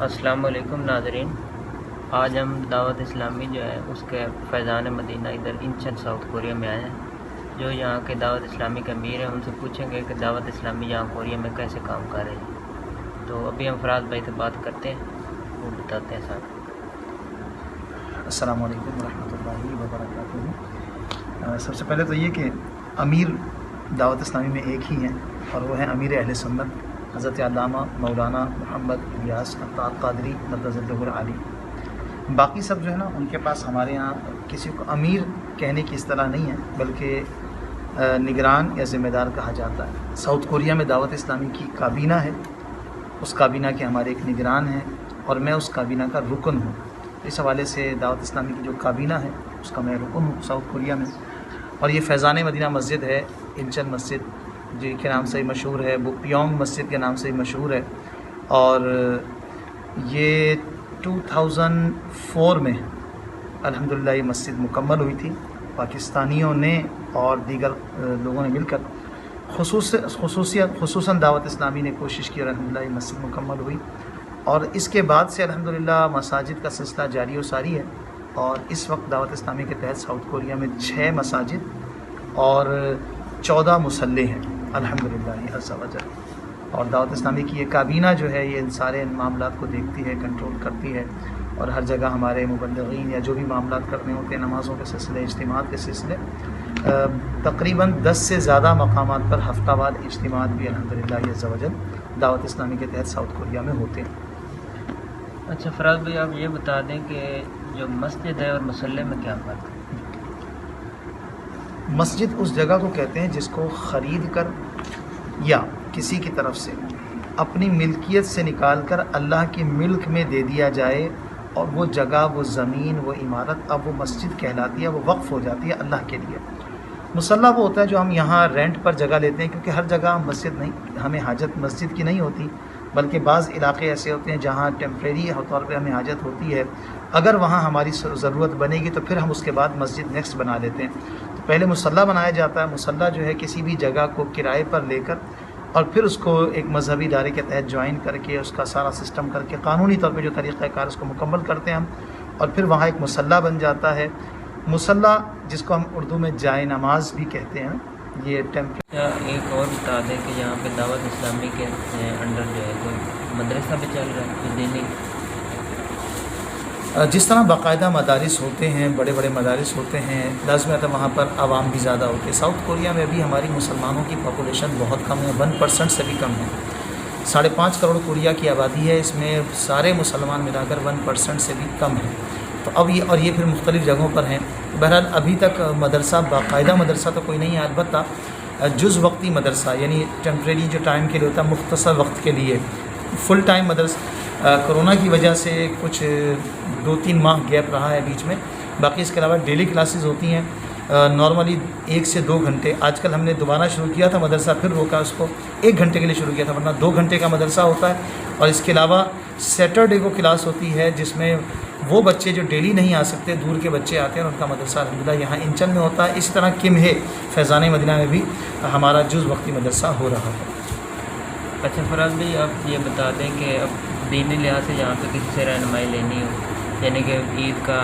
السلام علیکم ناظرین، آج ہم دعوت اسلامی جو ہے اس کے فیضان مدینہ ادھر انچن ساؤتھ کوریا میں آئے ہیں۔ جو یہاں کے دعوت اسلامی کے امیر ہیں ان سے پوچھیں گے کہ دعوت اسلامی یہاں کوریا میں کیسے کام کر رہے ہیں۔ تو ابھی ہم فراز بھائی سے بات کرتے ہیں، وہ بتاتے ہیں ساتھ۔ السلام علیکم ورحمۃ اللہ وبرکاتہ۔ سب سے پہلے تو یہ کہ امیر دعوت اسلامی میں ایک ہی ہیں اور وہ ہیں امیر اہل سنت حضرت علامہ مولانا محمد الیاس عطار قادری مدد العالی۔ باقی سب جو ہے نا ان کے پاس ہمارے یہاں کسی کو امیر کہنے کی اصطلاح نہیں ہے، بلکہ نگران یا ذمہ دار کہا جاتا ہے۔ ساؤتھ کوریا میں دعوت اسلامی کی کابینہ ہے، اس کابینہ کے ہمارے ایک نگران ہیں اور میں اس کابینہ کا رکن ہوں۔ اس حوالے سے دعوت اسلامی کی جو کابینہ ہے اس کا میں رکن ہوں ساؤتھ کوریا میں۔ اور یہ فیضان مدینہ مسجد ہے، انچن مسجد جی کے نام سے مشہور ہے، وہ پیونگ مسجد کے نام سے مشہور ہے، اور یہ 2004 میں الحمدللہ یہ مسجد مکمل ہوئی تھی۔ پاکستانیوں نے اور دیگر لوگوں نے مل کر خصوصاً دعوت اسلامی نے کوشش کی اور الحمدللہ یہ مسجد مکمل ہوئی، اور اس کے بعد سے الحمدللہ مساجد کا سلسلہ جاری و ساری ہے۔ اور اس وقت دعوت اسلامی کے تحت ساؤتھ کوریا میں 6 مساجد اور 14 مصلے ہیں الحمدللہ عز و جل۔ اور دعوت اسلامی کی یہ کابینہ جو ہے یہ ان سارے معاملات کو دیکھتی ہے، کنٹرول کرتی ہے، اور ہر جگہ ہمارے مبلغین یا جو بھی معاملات کرنے ہوتے ہیں، نمازوں کے سلسلے، اجتماعات کے سلسلے، تقریباً 10 سے زیادہ مقامات پر ہفتہ وار اجتماعات بھی الحمدللہ عز و جل دعوت اسلامی کے تحت ساؤتھ کوریا میں ہوتے ہیں۔ اچھا فراز بھائی، آپ یہ بتا دیں کہ جو مسجد ہے اور مصلے میں کیا فرق ہے؟ مسجد اس جگہ کو کہتے ہیں جس کو خرید کر یا کسی کی طرف سے اپنی ملکیت سے نکال کر اللہ کے ملک میں دے دیا جائے، اور وہ جگہ، وہ زمین، وہ عمارت اب وہ مسجد کہلاتی ہے، وہ وقف ہو جاتی ہے اللہ کے لیے۔ مصلی وہ ہوتا ہے جو ہم یہاں رینٹ پر جگہ لیتے ہیں، کیونکہ ہر جگہ مسجد نہیں، ہمیں حاجت مسجد کی نہیں ہوتی، بلکہ بعض علاقے ایسے ہوتے ہیں جہاں ٹیمپریری طور پہ ہمیں حاجت ہوتی ہے، اگر وہاں ہماری ضرورت بنے گی تو پھر ہم اس کے بعد مسجد نیکسٹ بنا لیتے ہیں۔ تو پہلے مصلی بنایا جاتا ہے۔ مصلی جو ہے کسی بھی جگہ کو کرائے پر لے کر اور پھر اس کو ایک مذہبی ادارے کے تحت جوائن کر کے اس کا سارا سسٹم کر کے قانونی طور پہ جو طریقہ کار اس کو مکمل کرتے ہیں ہم، اور پھر وہاں ایک مصلی بن جاتا ہے۔ مصلی جس کو ہم اردو میں جائے نماز بھی کہتے ہیں، یہ ایک اور بتا دیں کہ یہاں پہ دعوت اسلامی کے انڈر جو ہے کوئی مدرسہ بھی چل رہا ہے، کوئی دینی؟ جس طرح باقاعدہ مدارس ہوتے ہیں، بڑے بڑے مدارس ہوتے ہیں، لازم ہے وہاں پر عوام بھی زیادہ ہوتے ہیں۔ ساؤتھ کوریا میں بھی ہماری مسلمانوں کی پاپولیشن بہت کم ہے، 1% سے بھی کم ہے۔ 5.5 کروڑ کوریا کی آبادی ہے، اس میں سارے مسلمان ملا کر 1% سے بھی کم ہے۔ تو اب یہ پھر مختلف جگہوں پر ہیں۔ بہرحال ابھی تک مدرسہ، باقاعدہ مدرسہ تو کوئی نہیں ہے، البتہ جز وقتی مدرسہ، یعنی ٹیمپریری جو ٹائم کے لیے ہوتا ہے، مختصر وقت کے لیے۔ فل ٹائم مدرسہ کرونا کی وجہ سے کچھ 2-3 ماہ گیپ رہا ہے بیچ میں، باقی اس کے علاوہ ڈیلی کلاسز ہوتی ہیں نارملی 1 سے 2 گھنٹے۔ آج کل ہم نے دوبارہ شروع کیا تھا مدرسہ، پھر روکا اس کو، 1 گھنٹے کے لیے شروع کیا تھا، ورنہ 2 گھنٹے کا مدرسہ ہوتا ہے۔ اور اس کے علاوہ سیٹرڈے کو کلاس ہوتی ہے جس میں وہ بچے جو ڈیلی نہیں آ سکتے، دور کے بچے آتے ہیں، اور ان کا مدرسہ الحمدللہ یہاں انچن میں ہوتا ہے۔ اسی طرح کمہے فیضان مدینہ میں بھی ہمارا جز وقتی مدرسہ ہو رہا ہے۔ اچھا فراز بھائی، آپ یہ بتا دیں کہ اب دینی لحاظ سے یہاں پہ کسی سے رہنمائی لینی ہو، یعنی کہ عید کا،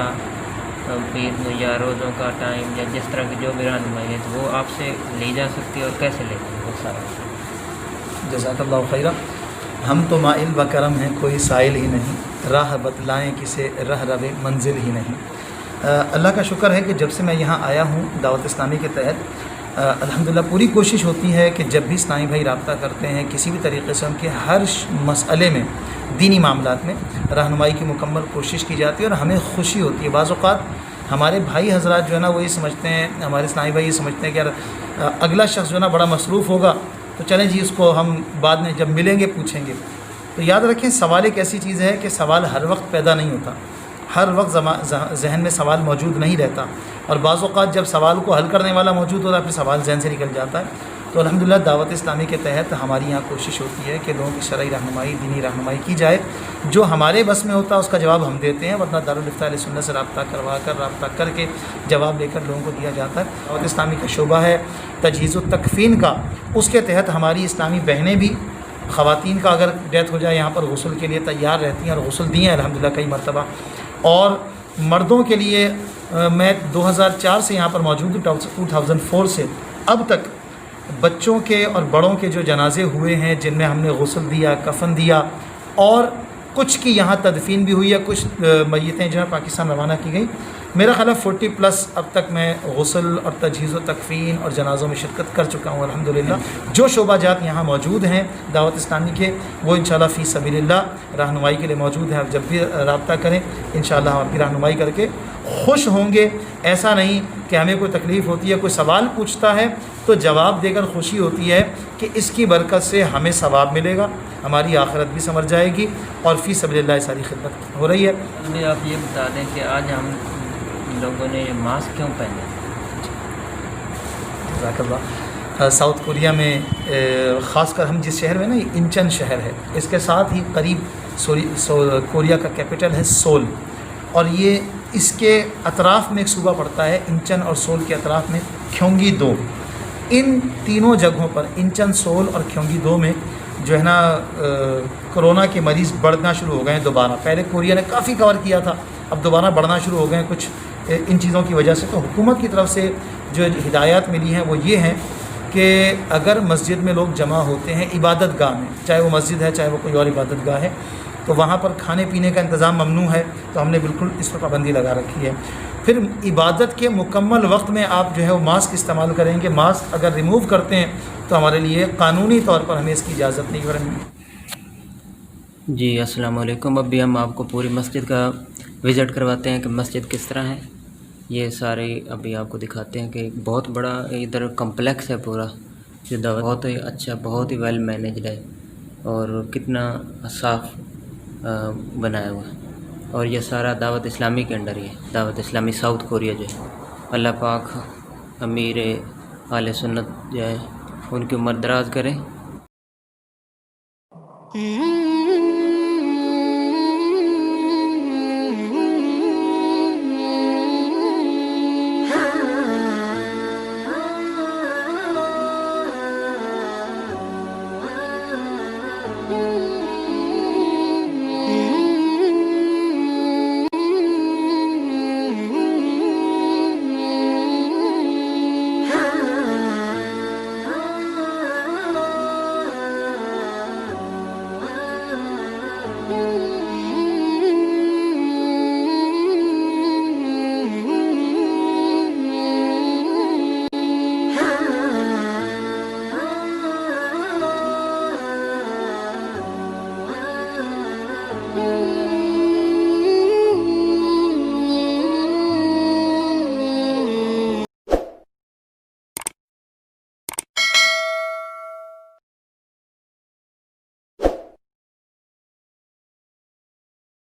عید یا روزوں کا ٹائم یا جس طرح کی جو بھی رہنمائی ہے تو وہ آپ سے لی جا سکتی ہے، اور کیسے لیں گے وہ سارا؟ جزاک اللہ خیرہ۔ ہم تو مائل و کرم ہیں، کوئی سائل ہی نہیں، راہ بتلائیں کسے رہ رو منزل ہی نہیں۔ اللہ کا شکر ہے کہ جب سے میں یہاں آیا ہوں دعوت اسلامی کے تحت، الحمدللہ پوری کوشش ہوتی ہے کہ جب بھی اسلامی بھائی رابطہ کرتے ہیں کسی بھی طریقے سے ان کے ہر مسئلے میں، دینی معاملات میں رہنمائی کی مکمل کوشش کی جاتی ہے، اور ہمیں خوشی ہوتی ہے۔ بعض اوقات ہمارے بھائی حضرات جو ہے نا وہ یہ سمجھتے ہیں، ہمارے اسلامی بھائی یہ سمجھتے ہیں کہ یار اگلا شخص جو ہے نا بڑا مصروف ہوگا، تو چلیں جی اس کو ہم بعد میں جب ملیں گے پوچھیں گے۔ تو یاد رکھیں، سوال ایک ایسی چیز ہے کہ سوال ہر وقت پیدا نہیں ہوتا، ہر وقت ذہن میں سوال موجود نہیں رہتا، اور بعض اوقات جب سوال کو حل کرنے والا موجود ہوتا ہے پھر سوال ذہن سے نکل جاتا ہے۔ تو الحمدللہ دعوت اسلامی کے تحت ہماری یہاں کوشش ہوتی ہے کہ لوگوں کی شرعی رہنمائی، دینی رہنمائی کی جائے، جو ہمارے بس میں ہوتا ہے اس کا جواب ہم دیتے ہیں، ورنہ دارالفتہ اہل سنت سے رابطہ کر کے جواب لے کر لوگوں کو دیا جاتا ہے۔ دعوت اسلامی کا شعبہ ہے تجہیز و تکفین کا، اس کے تحت ہماری اسلامی بہنیں بھی خواتین کا اگر ڈیتھ ہو جائے یہاں پر غسل کے لیے تیار رہتی ہیں اور غسل دی ہیں الحمدللہ کئی مرتبہ. اور مردوں کے لیے میں 2004 سے یہاں پر موجود ہوں. 2004 سے اب تک بچوں کے اور بڑوں کے جو جنازے ہوئے ہیں جن میں ہم نے غسل دیا, کفن دیا, اور کچھ کی یہاں تدفین بھی ہوئی ہے, کچھ میتیں جو ہیں پاکستان روانہ کی گئی. میرا خیال ہے 40+ اب تک میں غسل اور تجہیز و تکفین اور جنازوں میں شرکت کر چکا ہوں الحمدللہ. جو شعبہ جات یہاں موجود ہیں دعوت اسلامی کے, وہ انشاءاللہ فی سبیل اللہ رہنمائی کے لیے موجود ہیں. آپ جب بھی رابطہ کریں انشاءاللہ ہم آپ کی رہنمائی کر کے خوش ہوں گے. ایسا نہیں کہ ہمیں کوئی تکلیف ہوتی ہے, کوئی سوال پوچھتا ہے تو جواب دے کر خوشی ہوتی ہے کہ اس کی برکت سے ہمیں ثواب ملے گا, ہماری آخرت بھی سنور جائے گی, اور فی سبیل اللہ ساری خدمت ہو رہی ہے. ہمیں آپ یہ بتا دیں کہ آج ہم لوگوں نے یہ ماسک کیوں پہنے؟ جزاک اللہ. ساؤتھ کوریا میں خاص کر ہم جس شہر میں نا, یہ انچن شہر ہے, اس کے ساتھ ہی قریب کوریا کا کیپٹل ہے سول, اور یہ اس کے اطراف میں ایک صوبہ پڑتا ہے انچن اور سول کے اطراف میں کھیونگی دو. ان تینوں جگہوں پر انچن, سول اور کھیونگی دو میں جو ہے نا کرونا کے مریض بڑھنا شروع ہو گئے ہیں دوبارہ. پہلے کوریا نے کافی کور کیا تھا, اب دوبارہ بڑھنا شروع ہو گئے ہیں کچھ ان چیزوں کی وجہ سے. تو حکومت کی طرف سے جو ہدایات ملی ہیں وہ یہ ہیں کہ اگر مسجد میں لوگ جمع ہوتے ہیں عبادت گاہ میں, چاہے وہ مسجد ہے چاہے وہ کوئی اور عبادت گاہ ہے, تو وہاں پر کھانے پینے کا انتظام ممنوع ہے. تو ہم نے بالکل اس پر پابندی لگا رکھی ہے. پھر عبادت کے مکمل وقت میں آپ جو ہے وہ ماسک استعمال کریں گے. ماسک اگر ریموو کرتے ہیں تو ہمارے لیے قانونی طور پر ہمیں اس کی اجازت نہیں کریں گے. جی السلام علیکم. ابھی ہم آپ کو پوری مسجد کا وزٹ کرواتے ہیں کہ مسجد کس طرح ہے. یہ سارے ابھی آپ کو دکھاتے ہیں کہ بہت بڑا ادھر کمپلیکس ہے پورا, جو بہت ہی اچھا, بہت ہی ویل مینیجڈ ہے, اور کتنا صاف بنایا ہوا ہے. اور یہ سارا دعوت اسلامی کے انڈر ہی ہے, دعوت اسلامی ساؤتھ کوریا جو ہے. اللہ پاک امیر اہل سنت جو ہے ان کی عمر دراز کریں.